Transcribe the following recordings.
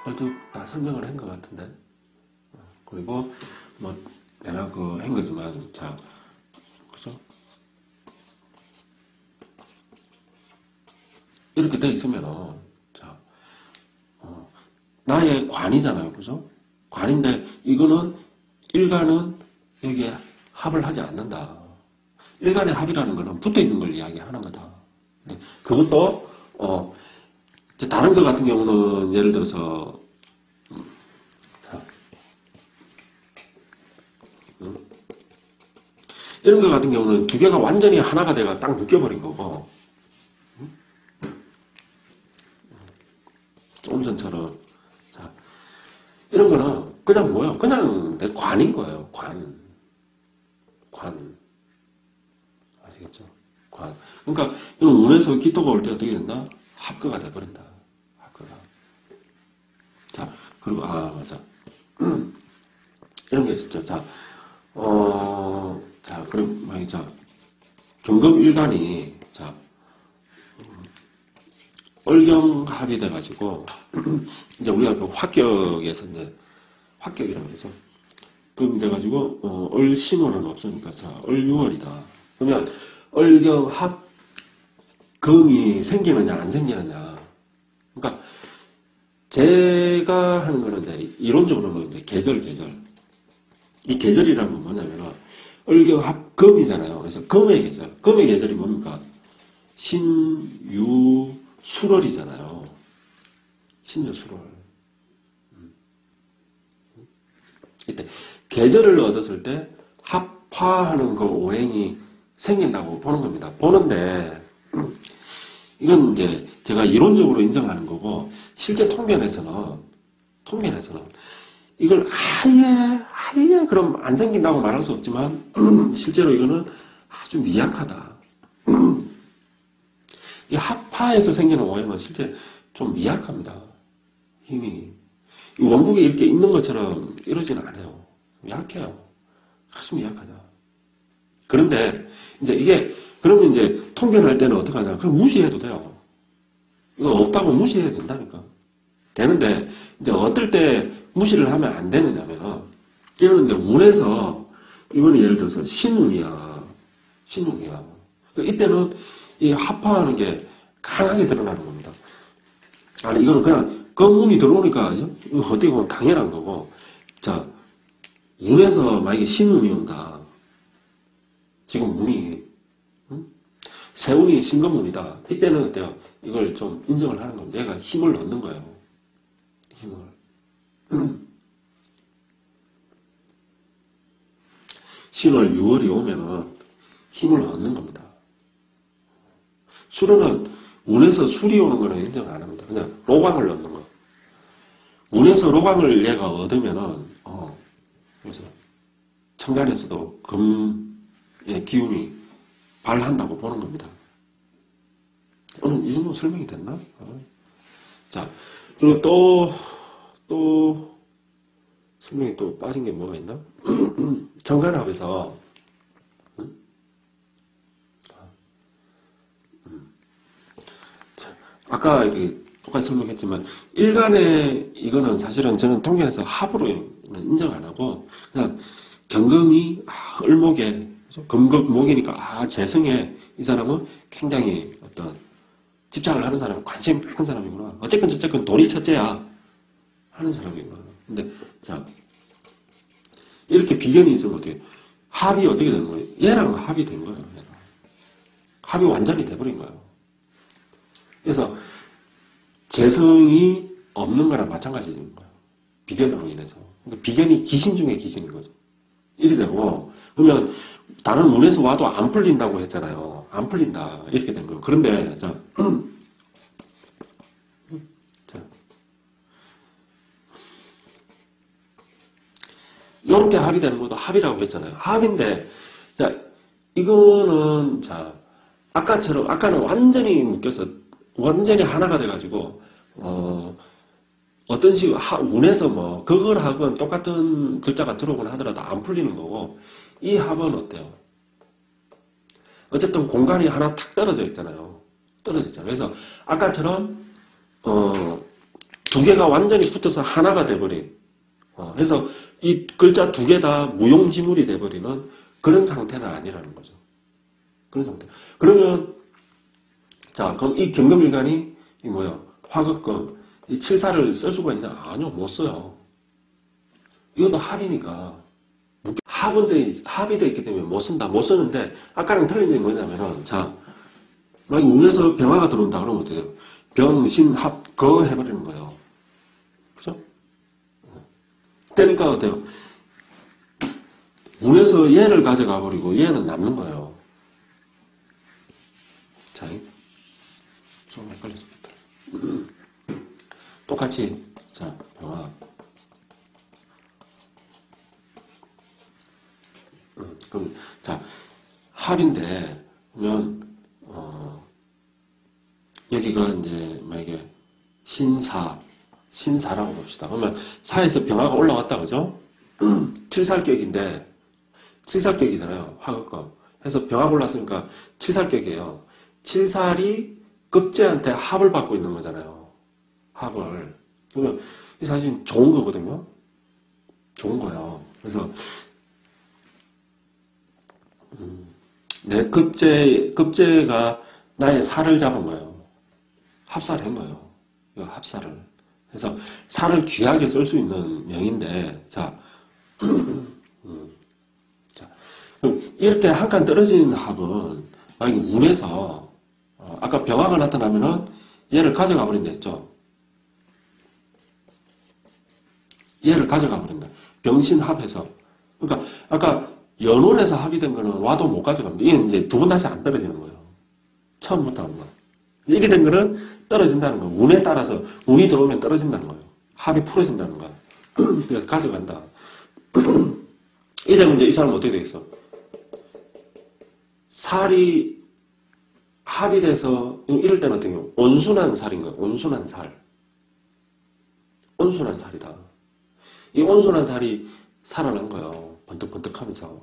어디 다 설명을 한 것 같은데. 그리고 뭐 내가 그 한 거지만 자, 그죠? 이렇게 돼 있으면은 자, 나의 관이잖아요, 그죠? 관인데 이거는 일간은 여기에 합을 하지 않는다. 일간의 합이라는 거는 붙어 있는 걸 이야기하는 거다. 그것도 이제 다른 것 같은 경우는 예를 들어서 자, 이런 것 같은 경우는 두 개가 완전히 하나가 돼가 딱 묶여버린 거고, 조금 전처럼 자, 이런 거는 그냥 뭐예요? 그냥 내 관인 거예요. 관. 아시겠죠? 관. 그러니까 이건 운에서 기토가 올 때 어떻게 된다? 합거가 돼버린다. 합거가. 자, 그리고 맞아. 이런 게 있었죠. 자, 자, 그럼 만약 자, 경금일간이 자, 얼경합이 돼가지고 이제 우리가 그 합격에서 이제 합격이라고 그러죠. 그럼 돼가지고 얼신호는 없으니까 자, 얼유월이다. 그러면 얼경합 금이 생기느냐 안 생기느냐. 그러니까 제가 하는 거는 이제 이론적으로는 이제 계절. 이 계절이라는 건 뭐냐면 얼경합 금이잖아요. 그래서 금의 계절. 금의 계절이 뭡니까? 신유 수월이잖아요. 신유 수월. 이때 계절을 얻었을 때 합화하는 그 오행이 생긴다고 보는 겁니다. 보는데 이건 이제 제가 이론적으로 인정하는 거고 실제 통변에서는 이걸 아예 그럼 안 생긴다고 말할 수 없지만 실제로 이거는 아주 미약하다. 이 합화에서 생기는 오행은 실제 좀 미약합니다. 힘이. 이 원국에 이렇게 있는 것처럼 이러지는 않아요. 약해요. 아주 미약하죠. 그런데 이제 이게 그러면 이제 통변할 때는 어떻게 하냐? 그럼 무시해도 돼요. 이거 없다고 무시해야 된다니까. 되는데 이제 어떨 때 무시를 하면 안 되느냐면은 이러는데 운에서 이번에 예를 들어서 신운이야. 이때는 이 합화하는 게 강하게 드러나는 겁니다. 아니 이거는 그냥 건운이 들어오니까 이거 어떻게 보면 당연한 거고 자 운에서 만약에 신운이 온다. 지금 운이 세운이 신금운이다. 이때는 어때요? 이걸 좀 인정을 하는 겁니다. 얘가 힘을 얻는 거예요. 힘을. 신월 6월이 오면은 힘을 얻는 겁니다. 수로는 운에서 술이 오는 거는 인정 안 합니다. 그냥 로광을 얻는 거. 운에서 로광을 얘가 얻으면은 그래서 천간에서도 금의 기운이 발한다고 보는 겁니다. 오늘 이 정도 설명이 됐나? 자, 그리고 또 설명이 또 빠진 게 뭐가 있나? 정관합에서 아까 똑같이 설명했지만 일간의 이거는 사실은 저는 통계에서 합으로 인정 안 하고 그냥 경금이 을목에 금목이니까 재성에 이 사람은 굉장히 어떤 집착을 하는 사람, 관심 하는 사람이구나. 어쨌건 돈이 첫째야 하는 사람이구나. 근데 자 이렇게 비견이 있으면 어떻게 합이 어떻게 되는 거예요? 얘랑 합이 된 거예요. 얘랑. 합이 완전히 돼버린 거예요. 그래서 재성이 없는 거랑 마찬가지인 거예요. 비견으로 인해서. 그러니까 비견이 귀신 중에 귀신인 거죠. 이렇게 되고 그러면 다른 운에서 와도 안 풀린다고 했잖아요. 안 풀린다. 이렇게 된 거예요. 그런데 자 이렇게 합이 되는 것도 합이라고 했잖아요. 합인데 자 이거는 자 아까는 완전히 묶여서 완전히 하나가 돼가지고 어떤 식으로 운에서 뭐 그걸 하건 똑같은 글자가 들어오거나 하더라도 안 풀리는 거고 이 합은 어때요? 어쨌든 공간이 하나 탁 떨어져 있잖아요. 그래서 아까처럼 두 개가 완전히 붙어서 하나가 돼버린. 그래서 이 글자 두 개 다 무용지물이 돼버리는 그런 상태는 아니라는 거죠. 그런 상태. 그러면, 자, 그럼 이 경금일간이, 이 뭐야, 화극금, 이 칠사를 쓸 수가 있냐? 아니요, 못 써요. 이것도 합이니까. 합이 되어 있기 때문에 못 쓴다. 못 쓰는데, 아까랑 틀린 게 뭐냐면은, 자, 만약 운에서 병화가 들어온다 그러면 어떻게 돼요? 병신합, 거 해버리는 거예요. 그죠? 그러니까 어때요? 운에서 얘를 가져가 버리고 얘는 남는 거예요. 자, 좀 헷갈렸습니다. 똑같이, 자, 병화. 그럼, 자, 합인데, 그러면, 여기가 이제, 만약에, 신사라고 봅시다. 그러면, 사에서 병화가 올라왔다, 그죠? 칠살격인데, 칠살격이잖아요. 화극금. 그래서 병화가 올랐으니까, 칠살격이에요. 칠살이 급제한테 합을 받고 있는 거잖아요. 합을. 그러면, 이 사실 좋은 거거든요? 좋은 거예요. 그래서, 내 급제가 나의 살을 잡은 거예요. 합살한 거예요. 이거 합살을. 그래서 살을 귀하게 쓸 수 있는 명인데, 자, 자, 그럼 이렇게 한 칸 떨어진 합은 만약에 운에서 아까 병화가 나타나면은 얘를 가져가 버린다 했죠. 얘를 가져가 버린다. 병신합해서. 그러니까 아까 연월에서 합의된 거는 와도 못 가져갑니다. 이게 이제 두 번 다시 안 떨어지는 거예요. 처음부터 한 거. 이렇게 된 거는 떨어진다는 거예요. 운에 따라서 운이 들어오면 떨어진다는 거예요. 합이 풀어진다는 거예요. 그래서 가져간다. 이러면 이제 이 사람은 어떻게 되겠어? 살이 합이 돼서 이럴 때는 어떻게 해요? 온순한 살인 거예요. 온순한 살. 온순한 살이다. 이 온순한 살이 살아난 거예요. 번뜩번뜩하면서.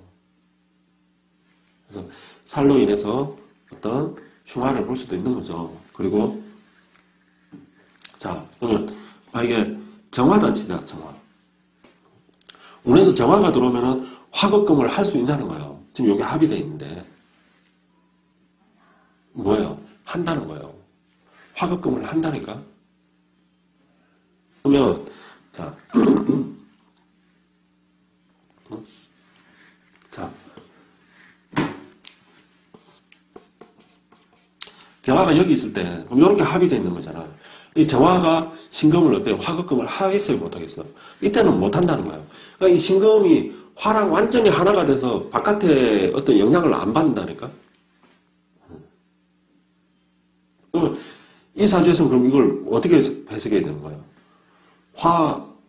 그래서 살로 인해서 어떤 흉화를 볼 수도 있는 거죠. 그리고 자, 그러면 이게 정화다 치자, 정화. 운에서 정화가 들어오면은 화극금을 할 수 있냐는 거예요. 지금 여기 합의되어 있는데 뭐예요? 한다는 거예요. 화극금을 한다니까. 그러면 자, 자, 병화가 여기 있을 때 그럼 이렇게 합의되어 있는 거잖아. 이 정화가 신금을 어때요? 화극금을 하겠어요? 못하겠어요? 이때는 못한다는 거예요. 그러니까 이 신금이 화랑 완전히 하나가 돼서 바깥에 어떤 영향을 안 받는다니까. 그러면 이 사주에서는 그럼 이걸 어떻게 해석해야 되는 거예요?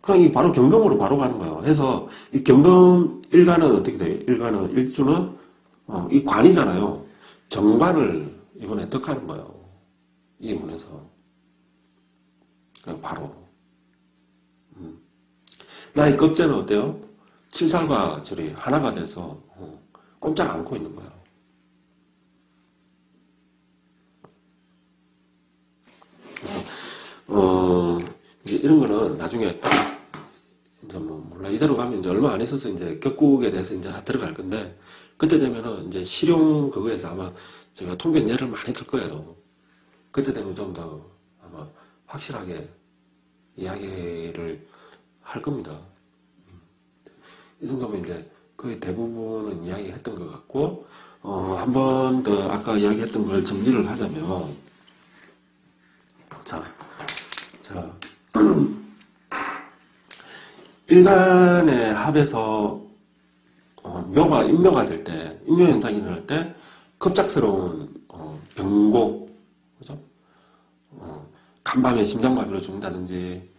그냥 이 바로 경금으로 바로 가는 거예요. 해서 이 경금 일간은 어떻게 돼요? 일간은 일주는 이 관이잖아요. 정관을 이번에 득하는 거예요. 이 문에서. 그냥 바로. 나의 급제는 어때요? 칠살과 절이 하나가 돼서 꼼짝 않고 있는 거예요. 그래서 이제 이런 거는 나중에 이제 뭐 몰라 이대로 가면 이제 얼마 안 있어서 이제 격국에 대해서 이제 들어갈 건데 그때 되면은 이제 실용 그거에서 아마 제가 통변 예를 많이 들 거예요. 그때 되면 좀 더 아마 확실하게 이야기를 할 겁니다. 이 정도면 이제 거의 대부분은 이야기했던 것 같고 한 번 더 아까 이야기했던 걸 정리를 하자면 자 일간의 합에서 인묘가 될 때, 인묘 현상이 일어날 때 급작스러운 병고, 그죠? 간밤에 심장마비로 죽는다든지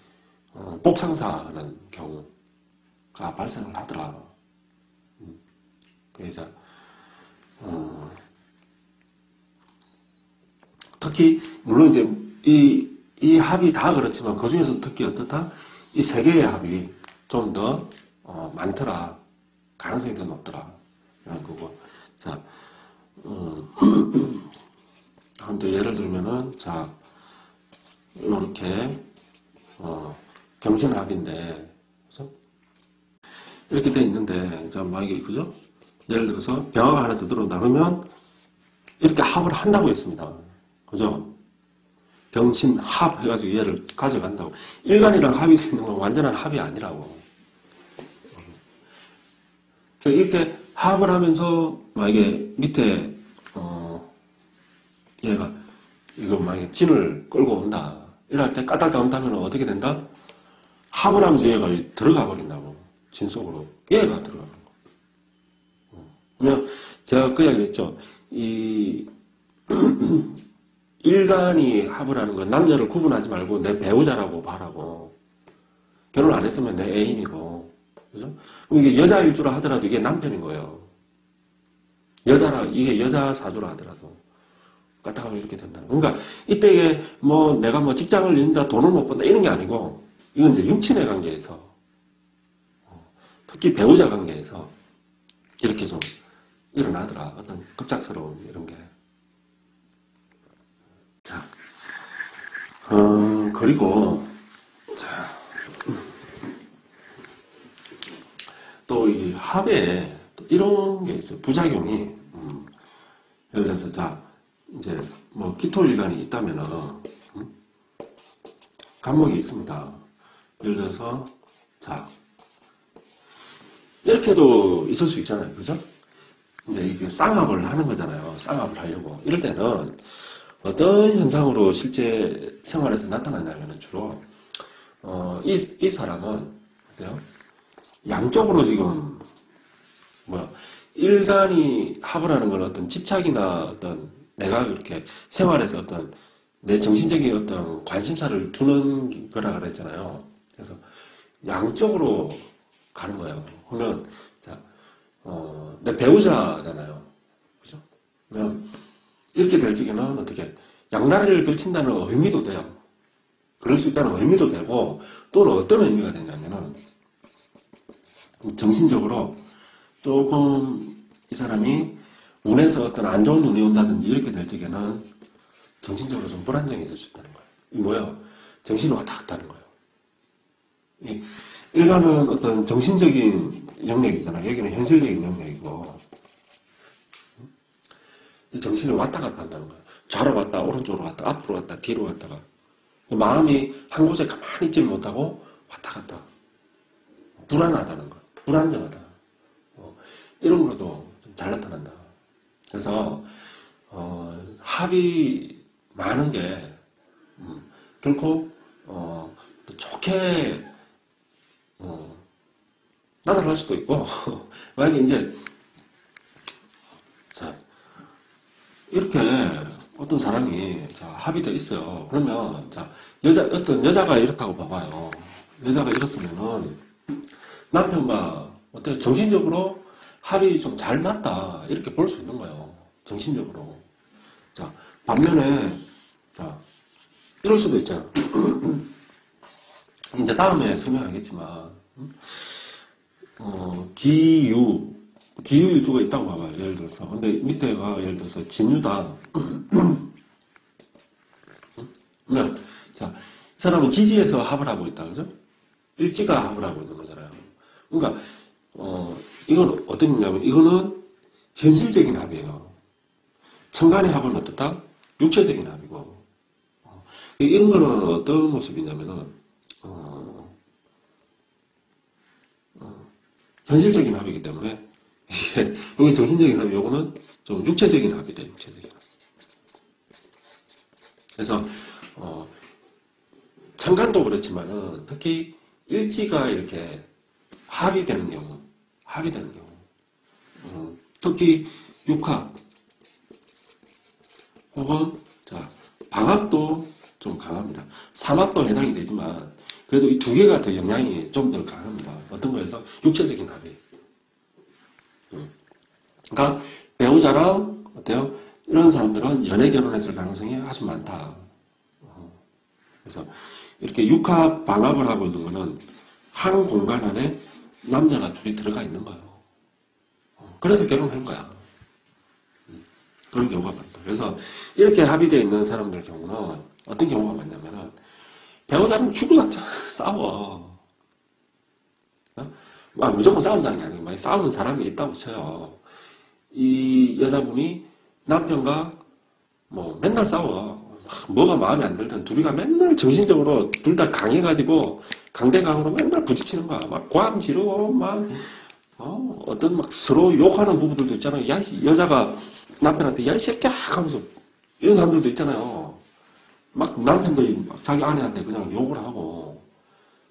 복상사하는 경우가 발생을 하더라. 그래서 특히 물론 이제 이 합이 다 그렇지만 그 중에서 특히 어떻다? 이 세 개의 합이 좀 더 많더라. 가능성이 더 높더라. 이런 거고. 자, 한번 더 예를 들면은 자, 이렇게 경신합인데, 그죠? 이렇게 돼 있는데, 자, 만약에, 그죠? 예를 들어서, 병화가 하나 더 들어온다. 그러면, 이렇게 합을 한다고 했습니다. 그죠? 병신합 해가지고 얘를 가져간다고. 일간이랑 합이 되어 있는 건 완전한 합이 아니라고. 이렇게 합을 하면서, 만약에 밑에, 얘가, 이거 만약에 진을 끌고 온다. 이럴 때 까딱 나온다면 어떻게 된다? 합을 하면서 얘가 들어가 버린다고. 진 속으로. 얘가 들어가는 거. 그러면 제가 그 이야기 했죠. 이, 일간이 합을 하는 건 남자를 구분하지 말고 내 배우자라고 봐라고. 결혼 안 했으면 내 애인이고. 그죠? 그럼 이게 여자일 줄 하더라도 이게 남편인 거예요. 이게 여자 사주라 하더라도. 까딱하면 이렇게 된다. 그러니까 이때 뭐 내가 뭐 직장을 잃는다, 돈을 못 번다 이런 게 아니고 이건 이제 육친의 관계에서 특히 배우자 관계에서 이렇게 좀 일어나더라. 어떤 급작스러운 이런 게. 자, 그리고 자, 또 이 합에 또 이런 게 있어요. 부작용이 예를 들어서 자. 이제 뭐 기토일간이 있다면은 간목이 있습니다. 예를 들어서 자 이렇게도 있을 수 있잖아요, 그죠? 근데 이게 쌍합을 하는 거잖아요. 쌍합을 하려고 이럴 때는 어떤 현상으로 실제 생활에서 나타나냐면은 주로 이 사람은 어때요? 양쪽으로 지금 일간이 합을 하는 건 어떤 집착이나 어떤 내가 그렇게 생활에서 어떤 내 정신적인 어떤 관심사를 두는 거라 그랬잖아요. 그래서 양쪽으로 가는 거예요. 그러면 자, 내 배우자잖아요. 그죠? 그러면 이렇게 될 적에는 어떻게 양다리를 걸친다는 의미도 돼요. 그럴 수 있다는 의미도 되고 또는 어떤 의미가 되냐면은 정신적으로 조금 이 사람이 운에서 어떤 안 좋은 운이 온다든지 이렇게 될 적에는 정신적으로 좀 불안정이 있을 수 있다는 거예요. 이 뭐예요? 정신이 왔다 갔다 하는 거예요. 일간은 어떤 정신적인 영역이잖아요. 여기는 현실적인 영역이고 이 정신이 왔다 갔다 한다는 거예요. 좌로 갔다 오른쪽으로 갔다 앞으로 갔다 뒤로 갔다가 마음이 한 곳에 가만히 있지 못하고 왔다 갔다 불안하다는 거예요. 불안정하다. 이런 거로도 좀 잘 나타난다. 그래서 합이 많은 게 결코 또 좋게 나타날 수도 있고 만약에 이제 자 이렇게 어떤 사람이 자 합이 돼 있어요. 그러면 자 어떤 여자가 이렇다고 봐봐요. 여자가 이렇으면은 남편과 어때요? 정신적으로 합이 좀 잘 맞다 이렇게 볼 수 있는 거예요. 정신적으로. 자 반면에 자 이럴 수도 있잖아. 이제 다음에 설명하겠지만 기유일주가 있다고 봐봐요. 예를 들어서 근데 밑에가 예를 들어서 진유다. 그러면 자 이 사람은 지지에서 합을 하고 있다, 그죠? 일지가 합을 하고 있는 거잖아요. 그러니까 이건 어떤 의미냐면 이거는 현실적인 합이에요. 천간의 합은 어떻다? 육체적인 합이고 이런 거는 어떤 모습이냐면은 현실적인 합이기 때문에 여기 정신적인 합이 요거는 좀 육체적인 합이다. 육체적인 합. 그래서 천간도 그렇지만은 특히 일지가 이렇게 합이 되는 경우 특히 육합 혹은 자 방합도 좀 강합니다. 삼합도 해당이 되지만 그래도 이 두 개가 더 영향이 좀 더 강합니다. 어떤 거에서 육체적인 합이. 그러니까 배우자랑 어때요? 이런 사람들은 연애 결혼했을 가능성이 아주 많다. 그래서 이렇게 육합 방합을 하고 있는 거는 한 공간 안에 남녀가 둘이 들어가 있는 거예요. 그래서 결혼한 거야. 그런 경우가 많다. 그래서 이렇게 합의되어 있는 사람들 경우는 어떤 경우가 많냐면은 배우자랑 죽어서 싸워. 무조건 싸운다는 게 아니고, 만약 싸우는 사람이 있다고 쳐요. 이 여자분이 남편과 뭐 맨날 싸워. 뭐가 마음에 안 들든 둘이가 맨날 정신적으로 둘 다 강해가지고 강대강으로 맨날 부딪히는 거야. 막 고함 지르고 막 어떤 막 서로 욕하는 부부들도 있잖아요. 야, 여자가 남편한테 야, 이 새끼야 하면서 이런 사람들도 있잖아요. 막 남편도 막 자기 아내한테 그냥 욕을 하고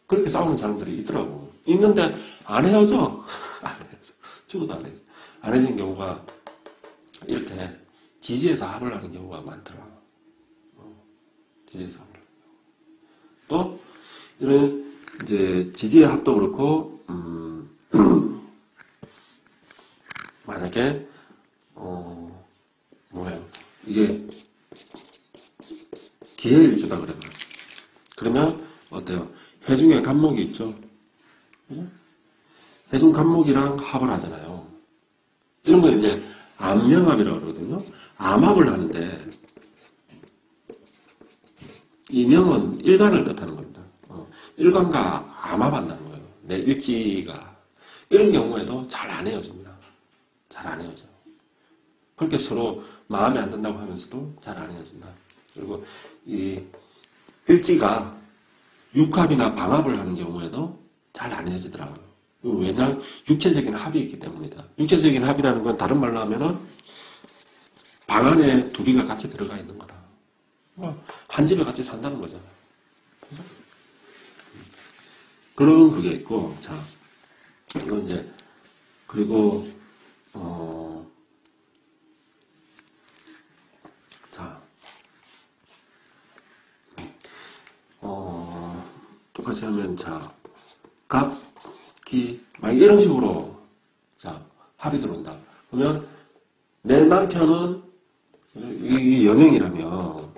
그렇게 싸우는 사람들이 있더라고. 있는데 안 헤어져. 안 헤어져. 죽어도 안 헤어져. 안 헤어진 경우가 이렇게 지지해서 합을 하는 경우가 많더라. 지지해서 합을. 또 이런 이제 지지의 합도 그렇고 만약에 뭐예요? 이게 기회일주다 그래요. 그러면 어때요? 해중에 간목이 있죠. 해중 간목이랑 합을 하잖아요. 이런 거 이제 암명합이라고 그러거든요. 암합을 하는데 이 명은 일간을 뜻하는 겁니다. 일간과 암합한다는 거예요. 내 일지가 이런 경우에도 잘 안 헤어집니다. 잘 안 헤어져요. 그렇게 서로 마음에 안 든다고 하면서도 잘 안 헤어진다. 그리고 이 일지가 육합이나 방합을 하는 경우에도 잘 안 헤어지더라고요. 왜냐하면 육체적인 합이 있기 때문이다. 육체적인 합이라는 건 다른 말로 하면은 방 안에 둘이가 같이 들어가 있는 거다. 한 집에 같이 산다는 거잖아요. 그런 그게 있고, 자, 이거 이제, 그리고, 자, 똑같이 하면, 자, 갑, 기, 막 이런 식으로, 자, 합이 들어온다. 그러면, 내 남편은, 이 여명이라면,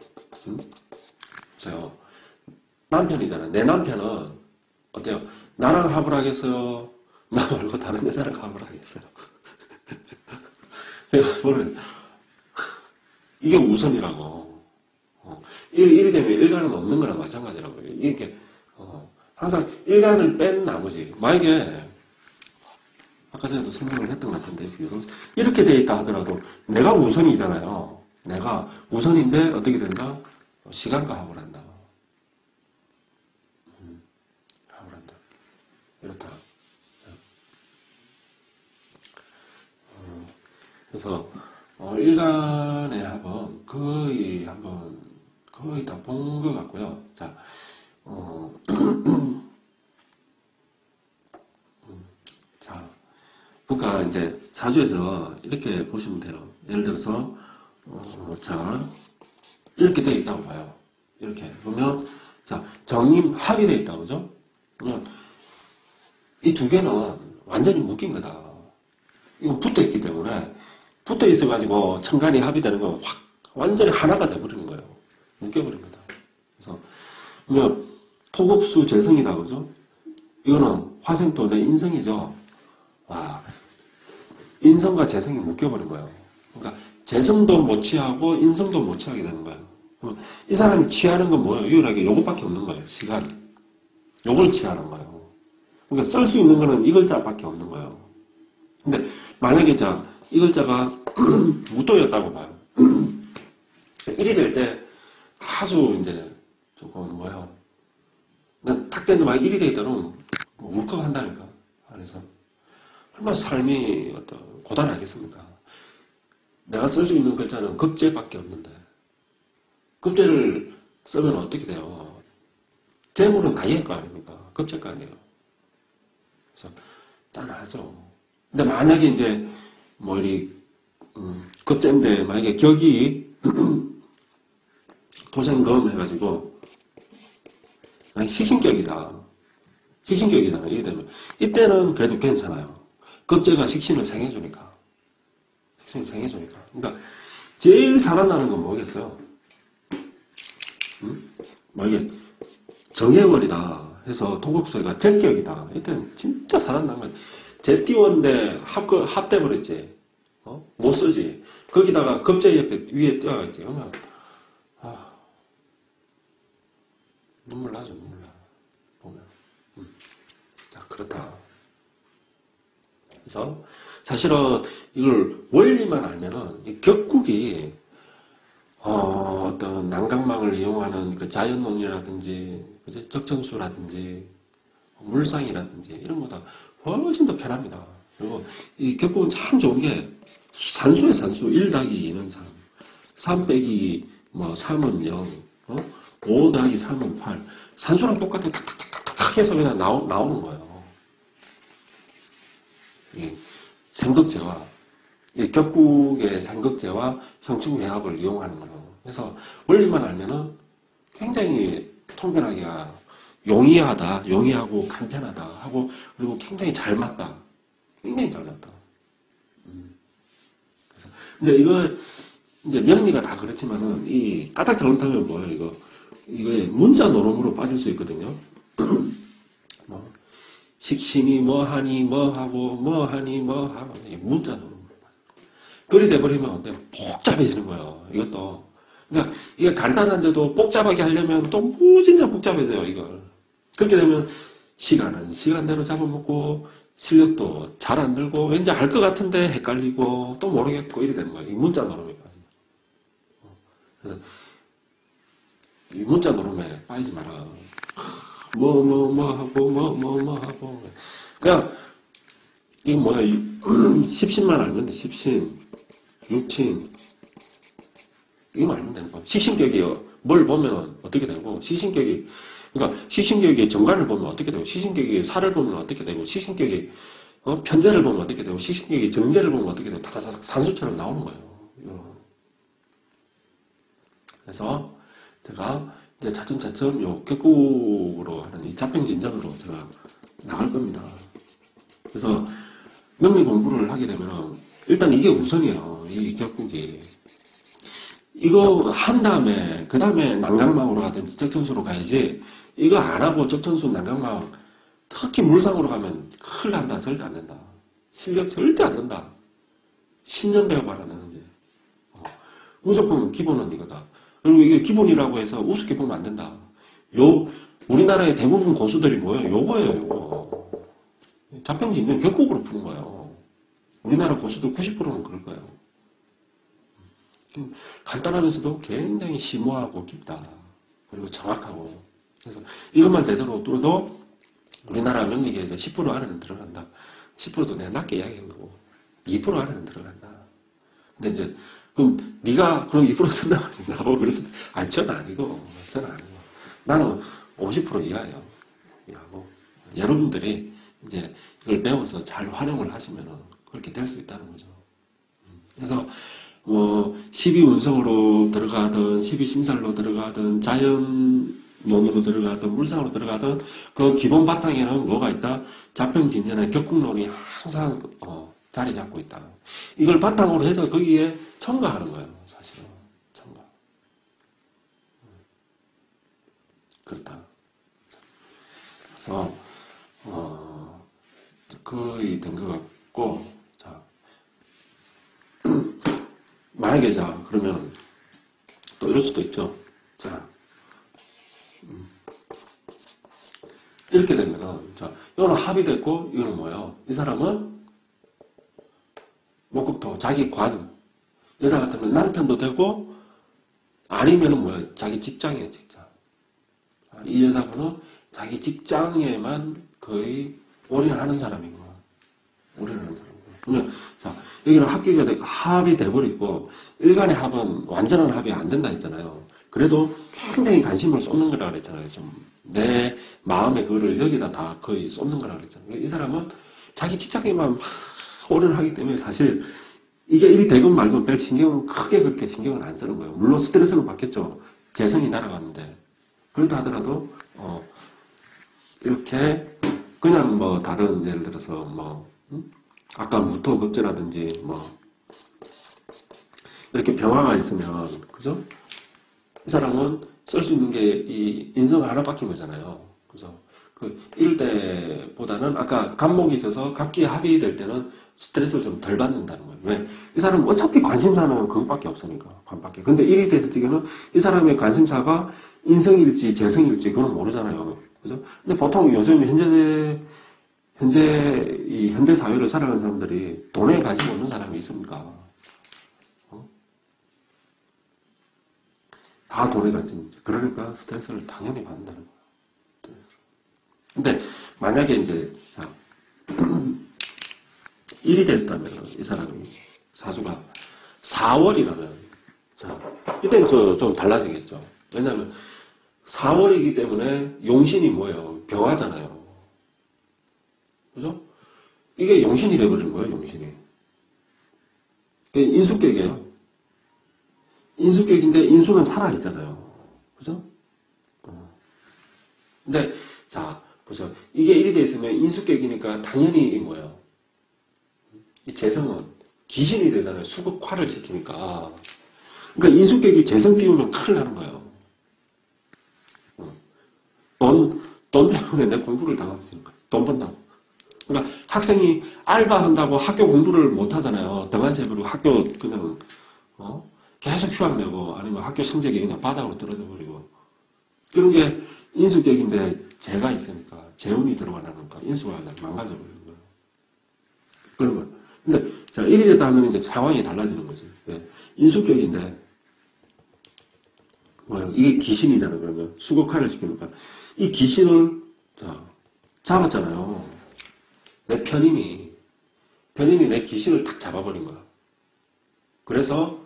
남편이잖아. 내 남편은, 어때요? 나랑 합을 하겠어요? 나 말고 다른 여자랑 합을 하겠어요? 제가 보는, 이게 우선이라고. 일이 되면 일간은 없는 거랑 마찬가지라고요. 이게, 항상 일간을 뺀 나머지, 만약에, 아까 전에도 설명을 했던 것 같은데, 이렇게 돼 있다 하더라도, 내가 우선이잖아요. 내가 우선인데, 어떻게 된다? 시간과 합을 한다. 합을 한다. 이렇다. 그래서, 일간의 합은 거의 다 본 것 같고요. 자, 자, 그러니까 이제 사주에서 이렇게 보시면 돼요. 예를 들어서, 자, 이렇게 되어 있다고 봐요. 이렇게. 그러면, 자, 정임 합이 되어 있다고, 그죠? 그러면, 이 두 개는 완전히 묶인 거다. 이건 붙어 있기 때문에, 붙어 있어가지고, 천간이 합의되는 건 확, 완전히 하나가 돼버리는 거예요. 묶여버린 거다. 그래서, 그러면, 토국수 재성이다, 그죠? 이거는 화생토 내 인성이죠? 와, 인성과 재성이 묶여버린 거예요. 그러니까, 재성도 못 취하고, 인성도 못 취하게 되는 거예요. 이 사람이 취하는 건 뭐예요? 유일하게 요것밖에 없는 거예요. 시간. 요걸 취하는 거예요. 그러니까 쓸 수 있는 거는 이 글자밖에 없는 거예요. 근데 만약에 자, 이 글자가 무토였다고 봐요. 1이 될 때 아주 이제 조금 뭐예요? 딱 때는 막 1이 돼 있다면 울컥한다니까. 안에서. 얼마나 삶이 어떤 고단하겠습니까? 내가 쓸 수 있는 글자는 급제밖에 없는데 급제를 쓰면 어떻게 돼요? 재물은 나이의 거 아닙니까? 급제가 아니에요. 그래서 짠하죠. 근데 만약에 이제 뭐 이 급제인데 만약에 격이 도생검 해가지고 식신격이다. 식신격이잖아요. 이게 되면 이때는 그래도 괜찮아요. 급제가 식신을 생해주니까. 식신을 생해주니까. 그러니까 제일 살아나는 건 뭐겠어요? 만약에 정해버리다 해서 토국수가 적격이다. 이때는 진짜 살아난 거야. 제 띄웠는데 합돼버렸지. 못 쓰지. 거기다가 급제 옆에 위에 띄워야지. 그러면 눈물 나죠, 눈물 나. 보면. 자, 그렇다. 그래서 사실은 이걸 원리만 알면은 이 격국이 어떤 난강망을 이용하는 그 자연농이라든지 그지? 적천수라든지 물상이라든지 이런 거보다 훨씬 더 편합니다. 그리고 이 격국은 참 좋은 게 산수에 산수 1 더하기 2는 3 3 빼기 뭐 3은 0 5 더하기 3은 8 산수랑 똑같아요. 탁탁탁탁탁 해서 그냥 나오는 거예요. 이 생극제와 이 격국의 생극제와 형충회합을 이용하는 거로. 그래서 원리만 알면은 굉장히 통변하기가 용이하고 간편하다 하고 그리고 굉장히 잘 맞다. 굉장히 잘 맞다. 그래서 근데 이거 이제 명리가 다 그렇지만은 이 까딱 잘못하면 뭐예요 이거에 문자 노름으로 빠질 수 있거든요. 뭐 식신이 뭐하니 뭐하고 뭐하니 뭐하고 문자 노름으로 그리 돼버리면 어때? 복잡해지는 거예요. 이것도 그러니까 이게 간단한데도 복잡하게 하려면 또 진짜 복잡해져요. 이걸 그렇게 되면 시간은 시간대로 잡아먹고 실력도 잘 안 들고 왠지 알 것 같은데 헷갈리고 또 모르겠고 이렇게 되는 거예요. 이 문자 노름에 빠지면. 그래서 이 문자 노름에 빠지지 마라. 뭐 하고 그냥 이거 뭐야 십신만 알면 돼. 십신 육신 이거 알면 되는 거야. 시신격이요. 뭘 보면 어떻게 되고 시신격이 그러니까 시신격의 정관을 보면 어떻게 되고 시신격의 살을 보면 어떻게 되고 시신격의 편제를 보면 어떻게 되고 시신격의 정제를 보면 어떻게 되고 다다닥 산수처럼 나오는 거예요. 그래서 제가 이제 차츰차츰 요 격국으로 하는 이 자평진전으로 제가 나갈 겁니다. 그래서 명리 공부를 하게 되면 일단 이게 우선이에요. 이 격국이. 이거 한 다음에 그 다음에 난강망으로 가든지 적천수로 가야지 이거 안 하고 적천수 난강망 특히 물상으로 가면 큰일 난다. 절대 안 된다. 실력 절대 안 된다. 10년 배워봐라 너는 이제. 무조건 기본은 이거다. 그리고 이게 기본이라고 해서 우습게 보면 안 된다. 우리나라의 대부분 고수들이 뭐예요? 요거예요, 요거. 자평진전 격국으로 푸는 거예요. 우리나라 고수들 90%는 그럴 거예요. 간단하면서도 굉장히 심오하고 깊다. 그리고 정확하고. 그래서 이것만 제대로 뚫어도 우리나라 명리계에서 10% 안에는 들어간다. 10%도 내가 낮게 이야기한 거고 2% 안에는 들어간다. 근데 이제 그럼 네가 그럼 2% 쓴다고 나보고 그랬을 때 아니 저는 아니고 나는 50% 이하예요. 이하고 여러분들이 이제 이걸 배워서 잘 활용을 하시면 그렇게 될 수 있다는 거죠. 그래서 뭐 12운성으로 들어가든 12신살로 들어가든 자연론으로 들어가든 물상으로 들어가든 그 기본 바탕에는 뭐가 있다? 자평진전의 격국론이 항상 자리 잡고 있다. 이걸 바탕으로 해서 거기에 첨가하는 거예요. 사실은 첨가. 그렇다. 그래서 거의 된 것 같고 자 만약에 자 그러면 또 이럴 수도 있죠. 자 이렇게 되면은 자 이거는 합의됐고 이거는 뭐예요? 이 사람은 목국토 자기 관 여자 같으면 남편도 되고 아니면은 뭐예요? 자기 직장이에요. 직장. 이 여자분은 자기 직장에만 거의 올인하는 사람이구나. 올인하는 사람. 그러면 자 여기는 합이 돼버리고 일간의 합은 완전한 합이 안 된다 했잖아요. 그래도 굉장히 관심을 쏟는 거라 그랬잖아요. 좀 내 마음의 그거를 여기다 다 거의 쏟는 거라 그랬잖아요. 이 사람은 자기 직장에만 막 올인하기 때문에 사실 이게 일이 되건 말건 별 신경은 크게 그렇게 신경을 안 쓰는 거예요. 물론 스트레스는 받겠죠. 재성이 날아가는데 그렇다 하더라도 이렇게 그냥 뭐 다른 예를 들어서 뭐 아까 무토급제라든지 뭐 이렇게 병화가 있으면 그죠? 이 사람은 쓸 수 있는 게 이 인성을 하나 바뀐 거잖아요. 그죠? 이럴 때보다는 아까 간목이 있어서 갑기 합이 될 때는 스트레스를 좀 덜 받는다는 거예요. 왜? 이 사람은 어차피 관심사는 그것밖에 없으니까, 관밖에. 근데 일이 됐을 때는 이 사람의 관심사가 인성일지 재성일지 그건 모르잖아요. 그죠? 근데 보통 요즘 현재 사회를 살아가는 사람들이 돈에 관심 없는 사람이 있습니까? 다 돈에 관심이지. 그러니까 스트레스를 당연히 받는다는 거예요. 근데 만약에 이제 자 일이 됐다면 이 사람이 사주가 4월이라면 자 이때는 좀 달라지겠죠. 왜냐하면 4월이기 때문에 용신이 뭐예요? 병화잖아요. 그죠? 이게 용신이 돼버리는 거예요. 용신이. 인수격이에요. 인수격인데 인수는 살아있잖아요. 그죠? 근데 자 보죠. 이게 일이 돼 있으면 인수격이니까 당연히 뭐예요? 이 재성은 귀신이 되잖아요. 수극화를 시키니까. 그러니까 인수격이 재성 띄우면 큰일 나는 거예요. 돈 때문에 내 공부를 당하는 거예요. 돈 번다고. 그러니까 학생이 알바한다고 학교 공부를 못 하잖아요. 등한세부로 학교 그냥 계속 휴학내고 아니면 학교 성적이 그냥 바닥으로 떨어져 버리고 그런 게 인수격인데 재가 있으니까 재운이 들어가니까 인수가 그냥 망가져 버리는 거예요. 그런 거예요. 근데 자 일이 됐다 하면 이제 상황이 달라지는 거지. 왜? 인수격인데 뭐예요? 이게 귀신이잖아. 그러면 수극화를 시키니까 이 귀신을 자 잡았잖아요. 내 편인이 내 귀신을 탁 잡아버린 거야. 그래서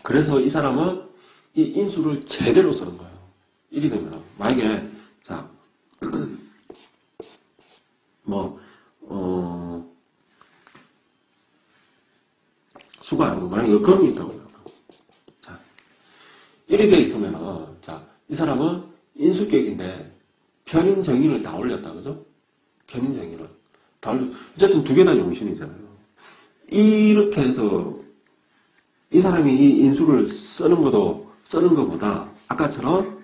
그래서 이 사람은 이 인수를 제대로 쓰는 거예요. 일이 되면 만약에 자 수가 아니고 만약에 금이 있다고 해요. 자 일이 돼 있으면은 이 사람은 인수격인데 편인 정인을 다 올렸다 그죠? 편인 정인을 다 올려 어쨌든 두 개 다 용신이잖아요. 이렇게 해서 이 사람이 이 인수를 쓰는 것보다 아까처럼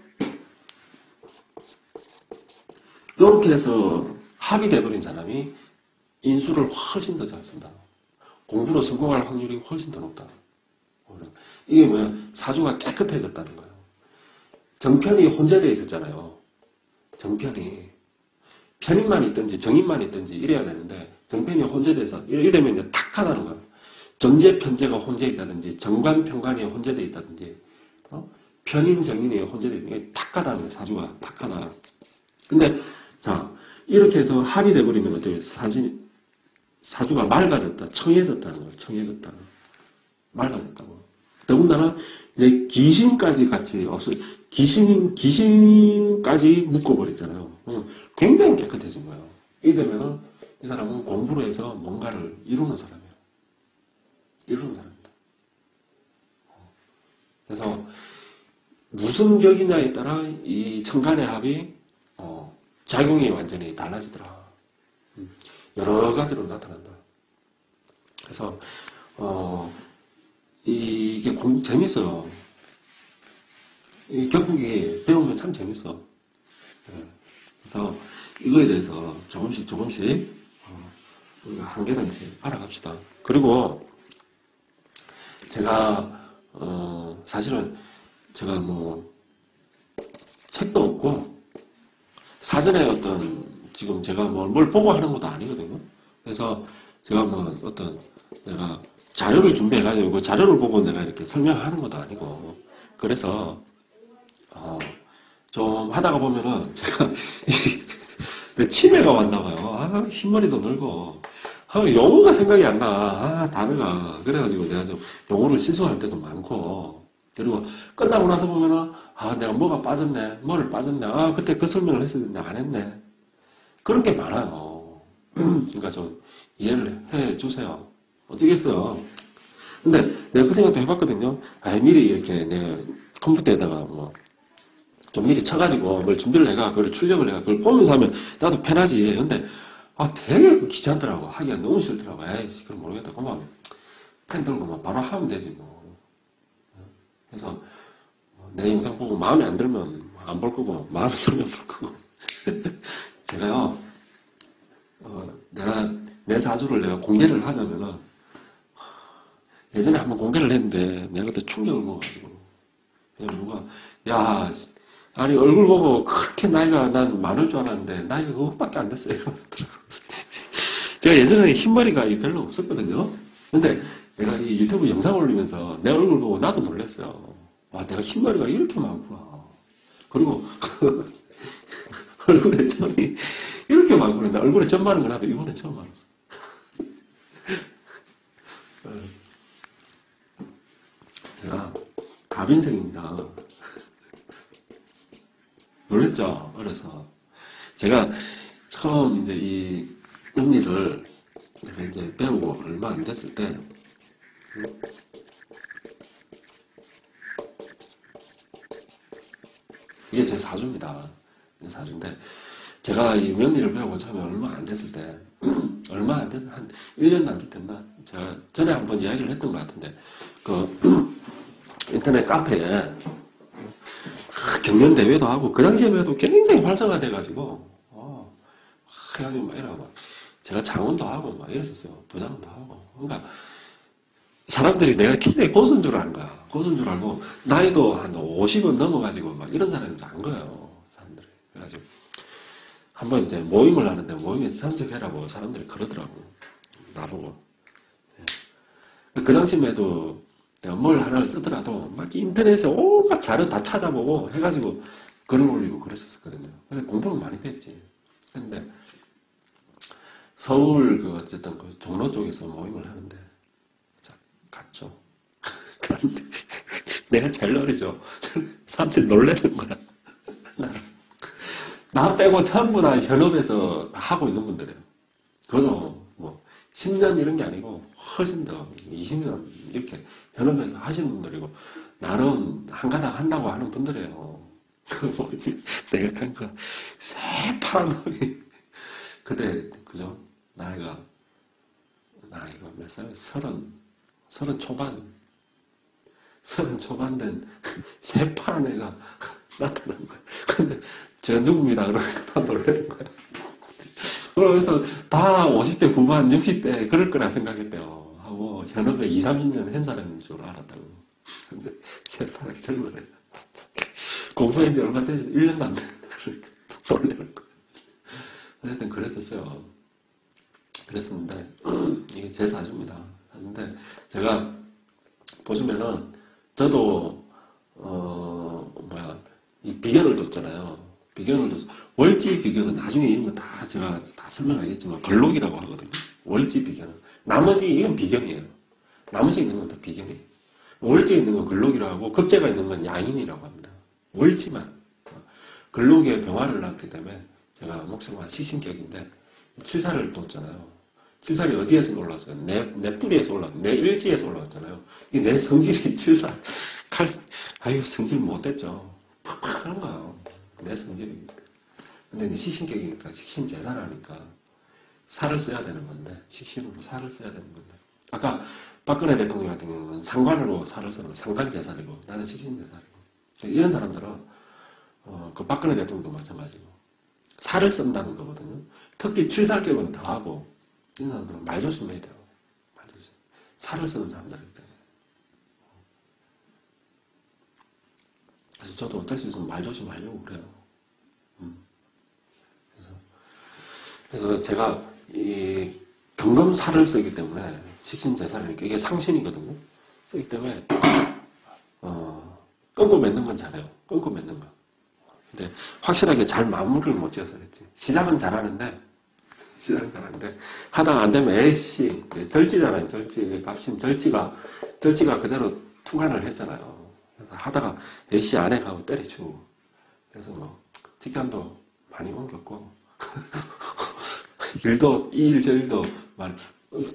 이렇게 해서 합이 돼버린 사람이 인수를 훨씬 더 잘 쓴다. 공부로 성공할 확률이 훨씬 더 높다. 이게 뭐야? 사주가 깨끗해졌다는 거예요. 정편이 혼재되어 있었잖아요. 정편이 편인만 있든지 정인만 있든지 이래야 되는데 정편이 혼재돼서 이러면 이제 탁하다는 거예요. 정제 편제가 혼재 있다든지 정관 편관이 혼재되어 있다든지 편인 정인이 혼재되어 있는 게 탁하다는 거예요. 사주가 탁하다. 근데 자 이렇게 해서 합이 돼버리면 어떻게 사주가 맑아졌다, 청해졌다는 거예요. 청해졌다. 맑아졌다고. 더군다나 이제 귀신까지 같이 귀신까지 묶어버렸잖아요. 굉장히 깨끗해진 거예요. 이렇게 되면은 이 사람은 공부로 해서 뭔가를 이루는 사람이에요. 이루는 사람입니다. 그래서 무슨 격이냐에 따라 이 천간의 합이 작용이 완전히 달라지더라. 여러 가지로 나타난다. 그래서 이게 재밌어요. 이 격국이 배우면 참 재밌어. 그래서 이거에 대해서 조금씩 우리가 한 계단씩 알아갑시다. 그리고 제가 사실은 제가 뭐 책도 없고 사전에 지금 제가 뭘 보고 하는 것도 아니거든요. 그래서 제가 내가 자료를 준비해가지고 그 자료를 보고 내가 이렇게 설명하는 것도 아니고 그래서 좀 하다가 보면은 제가 치매가 왔나 봐요. 흰머리도 늘고 용어가 생각이 안 나. 단어가 그래가지고 내가 좀 용어를 실수할 때도 많고 그리고 끝나고 나서 보면은 내가 뭐가 빠졌네, 뭐를 빠졌네. 그때 그 설명을 했었는데 안 했네. 그런 게 많아요. 그러니까 좀 이해를 해 주세요. 어떻겠어요? 근데 내가 그 생각도 해봤거든요. 미리 이렇게 내 컴퓨터에다가 좀 미리 쳐가지고 뭘 준비를 해가 그걸 출력을 해가 그걸 보면서 하면 나도 편하지. 근데 되게 귀찮더라고. 하기가 너무 싫더라고. 에이씨 그럼 모르겠다. 그만 펜 들고 바로 하면 되지 뭐. 그래서 내 인상 보고 마음에 안 들면 안 볼 거고, 마음에 들면 볼 거고. 제가요, 내가 내 사주를 내가 공개를 하자면은, 예전에 한번 공개를 했는데, 내가 그때 충격을 먹어가지고, 그냥 누가, 야, 아니, 얼굴 보고 그렇게 나이가 난 많을 줄 알았는데, 나이가 그것밖에 안 됐어요. 제가 예전에 흰머리가 별로 없었거든요. 근데 내가 이 유튜브 영상 올리면서 내 얼굴 보고 나도 놀랐어요. 와, 내가 흰머리가 이렇게 많구나. 그리고 얼굴에 점이 이렇게 많구나. 나 얼굴에 점 많은 거 나도 이번에 처음 알았어. 제가 갑인생입니다. 놀랬죠? 어려서. 제가 처음 이제 이 영리를 내가 이제 배우고 얼마 안 됐을 때, 이게 제 사주입니다. 제 사주인데, 제가 이 명리를 배우고 처음에 얼마 안 됐을 때, 얼마 안 됐, 한 1년도 안 됐나? 제가 전에 한번 이야기를 했던 것 같은데, 인터넷 카페에 경연대회도 하고, 그 당시에도 굉장히 활성화돼가지고, 해가지고 막 이러고, 제가 장원도 하고 막 이랬었어요. 부장도 하고. 그러니까, 사람들이 내가 굉장히 고수인 줄 아는 거야. 고수인 줄 알고, 나이도 한 50은 넘어가지고 막 이런 사람인 줄 안 거예요. 사람들이. 그래가지고, 한번 이제 모임을 하는데 모임에 참석해라고 사람들이 그러더라고. 나보고. 그 당시에도 내가 뭘 하나를 쓰더라도 막 인터넷에 온갖 자료 다 찾아보고 해가지고 글을 올리고 그랬었거든요. 근데 공부는 많이 했지. 근데 서울 어쨌든 그 종로 쪽에서 모임을 하는데 갔죠. 그런데 내가 제일 어리죠. 사람들이 놀라는 거야. 나 빼고 전부 다 현업에서 하고 있는 분들이에요. 그것도 뭐 10년 이런 게 아니고 훨씬 더 20년 이렇게 현업에서 하시는 분들이고 나름 한 가닥 한다고 하는 분들이에요. 내가 간 거 새파란 놈이 그때 그죠? 나이가 몇 살이야? 서른 초반 된 새파란 애가 나타난 거야. 근데 제가 누굽니다. 그러니까 다 놀라는 거야. 그래서 다 50대 후반, 60대 그럴 거라 생각했대요. 하고 현업에 20, 30년 한 사람인 줄 알았다고. 근데 새파랗게 젊으래. 공부한 지 얼마 되지? 1년도 안 됐다. 그러니까 놀라는 거야. 어쨌든 그랬었어요. 그랬었는데 이게 제 사주입니다. 사주인데 제가 보시면은 저도 이 비견을 뒀잖아요. 비견을 둬서 월지 비견은 나중에 이런 거 다 제가 다 설명하겠지만 걸록이라고 하거든요. 월지 비견은 나머지 이건 비견이에요. 나머지 있는 건 다 비견이에요. 월지에 있는 건 걸록이라고 하고 급제가 있는 건 양인이라고 합니다. 월지만 걸록에 병화를 낳기 때문에 제가 목성화 시신격인데 칠살을 뒀잖아요. 칠살이 어디에서 올라왔어요? 내 뿌리에서 올라왔어요. 내 일지에서 올라왔잖아요. 이 내 성질이 칠살 성질 못됐죠. 팍팍한 거예요. 내 성질이니까. 근데 시신격이니까 식신재산하니까 살을 써야 되는 건데 식신으로 살을 써야 되는 건데 아까 박근혜 대통령 같은 경우는 상관으로 살을 쓰는 상관재산이고 나는 식신재산이고 이런 사람들은 그 박근혜 대통령도 마찬가지고 살을 쓴다는 거거든요. 특히 칠살격은 더하고 이런 사람들은 말 조심해야 돼요. 말 조심. 살을 쓰는 사람들이니까. 그래서 저도 어떨 수 있으면 말 조심하려고 그래요. 그래서 제가 이 경금살을 쓰기 때문에 식신재산이니까 이게 상신이거든요. 쓰기 때문에 끊고 맺는 건 잘해요. 끊고 맺는 거. 근데 확실하게 잘 마무리를 못 지어서 그랬지. 시작은 잘하는데 하다가 안 되면 에이씨 절지잖아요. 절지 갑신 절지가 그대로 투관을 했잖아요. 그래서 하다가 에이씨 안에 가고 때려치고 그래서 뭐 직장도 많이 옮겼고 이 일 저 일도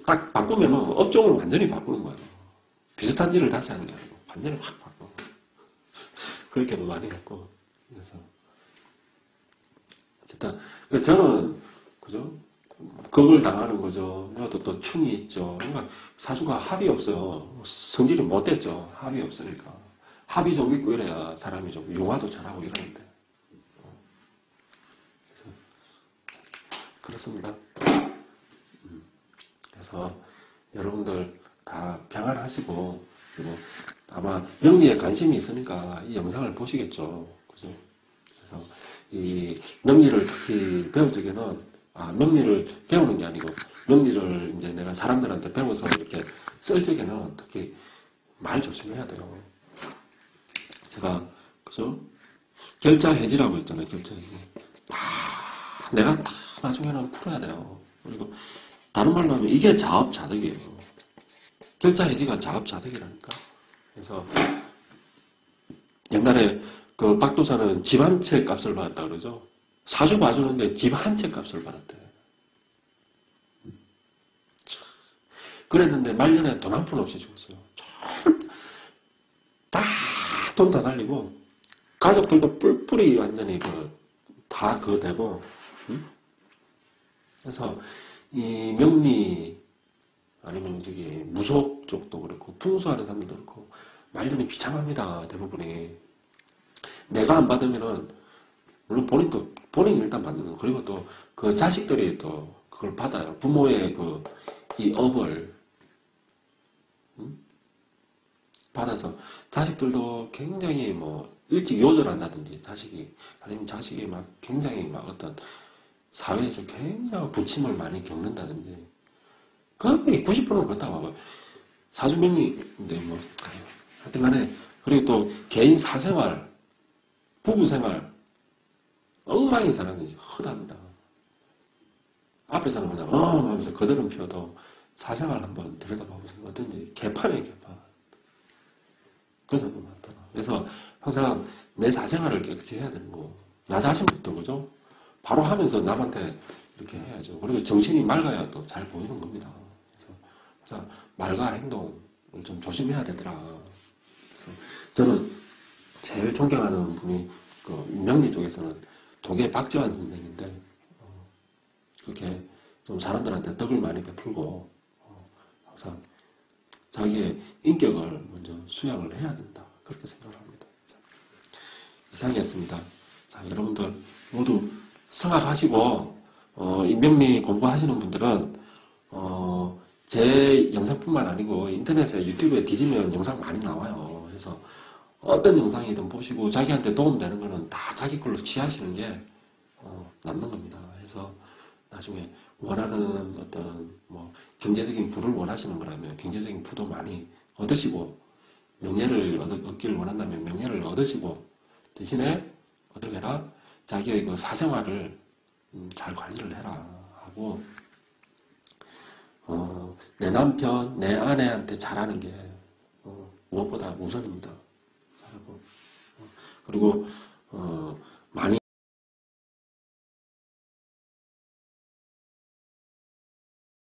딱 바꾸면 업종을 완전히 바꾸는 거예요. 비슷한 일을 다시 하는 게 아니고 완전히 확 바꾸고 그렇게도 많이 했고 그래서 어쨌든 저는 그죠? 그걸 당하는 거죠. 또 충이 있죠. 그러니까 사주가 합이 없어요. 성질이 못됐죠. 합이 없으니까. 합이 좀 있고 이래야 사람이 좀 용화도 잘하고 이러는데. 그렇습니다. 그래서 여러분들 다 평안하시고, 그리고 아마 명리에 관심이 있으니까 이 영상을 보시겠죠. 그죠? 그래서 이 명리를 특히 배울 적에는, 명리를 배우는 게 아니고, 명리를 이제 내가 사람들한테 배워서 이렇게 쓸 적에는 특히 말 조심해야 돼요. 제가, 그죠? 결자해지라고 했잖아요, 결자해지. 내가 다 나중에는 풀어야 돼요. 그리고 다른 말로 하면 이게 자업자득이에요. 결자해지가 자업자득이라니까. 그래서 옛날에 그 박도사는 집 한 채 값을 받았다 그러죠. 사주 봐주는데 집 한 채 값을 받았대. 그랬는데 말년에 돈 한 푼 없이 죽었어요. 다 돈 다 날리고 가족들도 뿔뿔이 완전히 다 그거 되고. 그래서 이 명리 아니면 저기 무속 쪽도 그렇고 풍수하는 사람들도 그렇고 말년이 비참합니다. 대부분이. 내가 안 받으면은 물론 본인 일단 받는 거. 그리고 또 그 자식들이 또 그걸 받아요. 부모의 이 업을 받아서 자식들도 굉장히 뭐 일찍 요절한다든지 아니면 자식이 막 굉장히 막 어떤 사회에서 굉장히 부침을 많이 겪는다든지. 거의 90%는 그렇다고 봐요. 사주명리인데 뭐 하여튼 간에. 그리고 또 개인 사생활, 부부생활 엉망인 사람이 흔합니다. 앞에서는 그냥 하면서 거드름 피워도 사생활 한번 들여다봐보세요. 어떤지 개판이에요, 개판. 그래서 많더라. 그래서 항상 내 사생활을 깨끗이 해야 되는 거. 나 자신부터, 그죠? 바로 하면서 남한테 이렇게 해야죠. 그리고 정신이 맑아야 또 잘 보이는 겁니다. 그래서 말과 행동을 좀 조심해야 되더라. 그래서 저는 제일 존경하는 분이 그 명리 쪽에서는 도계 박지환 선생인데, 그렇게 좀 사람들한테 덕을 많이 베풀고, 항상 자기의 인격을 먼저 수양을 해야 된다. 그렇게 생각을 합니다. 자, 이상이었습니다. 자, 여러분들 모두 생각하시고, 이 명리 공부하시는 분들은, 제 영상뿐만 아니고 인터넷에 유튜브에 뒤지면 영상 많이 나와요. 그래서 어떤 영상이든 보시고 자기한테 도움되는 거는 다 자기 걸로 취하시는 게 남는 겁니다. 그래서 나중에 원하는 어떤 뭐 경제적인 부를 원하시는 거라면 경제적인 부도 많이 얻으시고, 명예를 얻기를 원한다면 명예를 얻으시고, 대신에 어떻게 해라? 자기의 그 사생활을 잘 관리를 해라 하고, 내 남편, 내 아내한테 잘하는 게 무엇보다 우선입니다. 잘하고, 그리고 많이